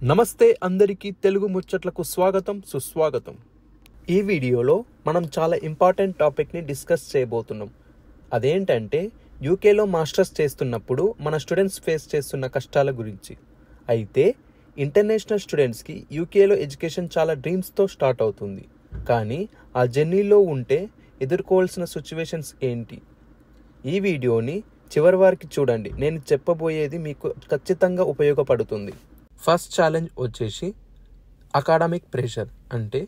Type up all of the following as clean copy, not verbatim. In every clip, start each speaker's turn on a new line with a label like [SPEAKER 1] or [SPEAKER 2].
[SPEAKER 1] నమస్తే అందరికీ తెలుగు ముచ్చట్లకు స్వాగతం సుస్వాగతం. ఈ వీడియోలో మనం చాలా ఇంపార్టెంట్ టాపిక్ని డిస్కస్ చేయబోతున్నాం. అదేంటంటే యూకేలో మాస్టర్స్ చేస్తున్నప్పుడు మన స్టూడెంట్స్ ఫేస్ చేస్తున్న కష్టాల గురించి. అయితే ఇంటర్నేషనల్ స్టూడెంట్స్కి యూకేలో ఎడ్యుకేషన్ చాలా డ్రీమ్స్తో స్టార్ట్ అవుతుంది. కానీ ఆ జర్నీలో ఉంటే ఎదుర్కోవాల్సిన సిచ్యువేషన్స్ ఏంటి? ఈ వీడియోని చివరి వరకు చూడండి. నేను చెప్పబోయేది మీకు ఖచ్చితంగా ఉపయోగపడుతుంది. ఫస్ట్ ఛాలెంజ్ వచ్చేసి అకాడమిక్ ప్రెషర్. అంటే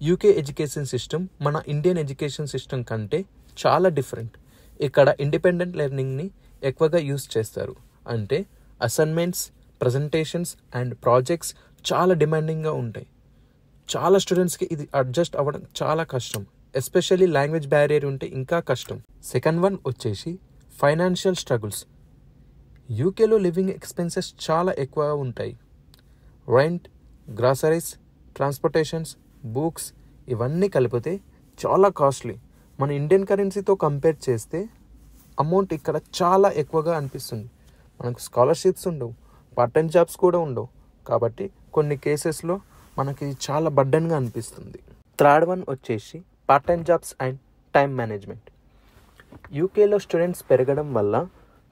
[SPEAKER 1] యూకే ఎడ్యుకేషన్ సిస్టమ్ మన ఇండియన్ ఎడ్యుకేషన్ సిస్టమ్ కంటే చాలా డిఫరెంట్. ఇక్కడ ఇండిపెండెంట్ లెర్నింగ్ని ఎక్కువగా యూస్ చేస్తారు. అంటే అసైన్మెంట్స్, ప్రజెంటేషన్స్ అండ్ ప్రాజెక్ట్స్ చాలా డిమాండింగ్గా ఉంటాయి. చాలా స్టూడెంట్స్కి ఇది అడ్జస్ట్ అవ్వడం చాలా కష్టం. ఎస్పెషల్లీ లాంగ్వేజ్ బ్యారియర్ ఉంటే ఇంకా కష్టం. సెకండ్ వన్ వచ్చేసి ఫైనాన్షియల్ స్ట్రగుల్స్. యూకేలో లివింగ్ ఎక్స్పెన్సెస్ చాలా ఎక్కువగా ఉంటాయి. రెంట్, గ్రాసరీస్, ట్రాన్స్పోర్టేషన్స్, బుక్స్ ఇవన్నీ కలిపితే చాలా కాస్ట్లీ. మన ఇండియన్ కరెన్సీతో కంపేర్ చేస్తే అమౌంట్ ఇక్కడ చాలా ఎక్కువగా అనిపిస్తుంది. మనకు స్కాలర్షిప్స్ ఉండవు, పార్ట్ టైం జాబ్స్ కూడా ఉండవు. కాబట్టి కొన్ని కేసెస్లో మనకి చాలా బర్డెన్గా అనిపిస్తుంది. థర్డ్ వన్ వచ్చేసి part time jobs and time management. యూకేలో స్టూడెంట్స్ పెరగడం వల్ల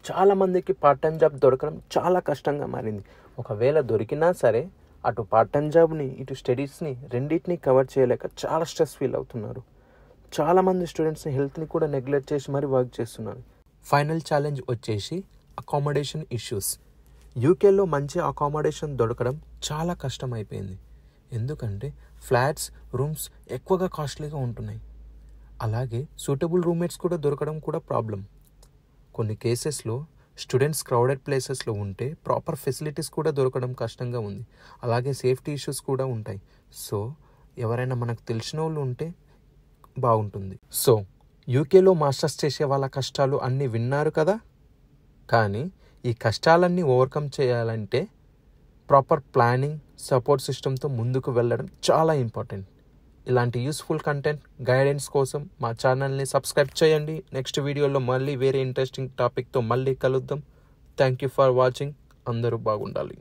[SPEAKER 1] చాలామందికి పార్ట్ టైం జాబ్ దొరకడం చాలా కష్టంగా మారింది. ఒకవేళ దొరికినా సరే అటు పార్ట్ టైం జాబ్ని ఇటు స్టడీస్ని రెండింటిని కవర్ చేయలేక చాలా స్ట్రెస్ ఫీల్ అవుతున్నారు. చాలామంది స్టూడెంట్స్ని హెల్త్ని కూడా నెగ్లెక్ట్ చేసి మరీ వర్క్ చేస్తున్నారు. ఫైనల్ ఛాలెంజ్ వచ్చేసి అకామిడేషన్ ఇష్యూస్. యూకేలో మంచి అకామిడేషన్ దొరకడం చాలా కష్టం అయిపోయింది. ఎందుకంటే ఫ్లాట్స్, రూమ్స్ ఎక్కువగా కాస్ట్లీగా ఉంటున్నాయి. అలాగే సూటబుల్ రూమ్మేట్స్ కూడా దొరకడం కూడా ప్రాబ్లం. కొన్ని కేసెస్లో స్టూడెంట్స్ క్రౌడెడ్ ప్లేసెస్లో ఉంటే ప్రాపర్ ఫెసిలిటీస్ కూడా దొరకడం కష్టంగా ఉంది. అలాగే సేఫ్టీ ఇష్యూస్ కూడా ఉంటాయి. సో ఎవరైనా మనకు తెలిసిన వాళ్ళు ఉంటే బాగుంటుంది. సో యూకేలో మాస్టర్స్ చేసే వాళ్ళ కష్టాలు అన్నీ విన్నారు కదా. కానీ ఈ కష్టాలన్నీ ఓవర్కమ్ చేయాలంటే ప్రాపర్ ప్లానింగ్, సపోర్ట్ సిస్టమ్తో ముందుకు వెళ్ళడం చాలా ఇంపార్టెంట్. ఇలాంటి యూస్ఫుల్ కంటెంట్, గైడెన్స్ కోసం మా ఛానల్ని సబ్స్క్రైబ్ చేయండి. నెక్స్ట్ వీడియోలో మళ్ళీ వేరే ఇంట్రెస్టింగ్ టాపిక్తో మళ్ళీ కలుద్దాం. Thank you for watching. అందరూ బాగుండాలి.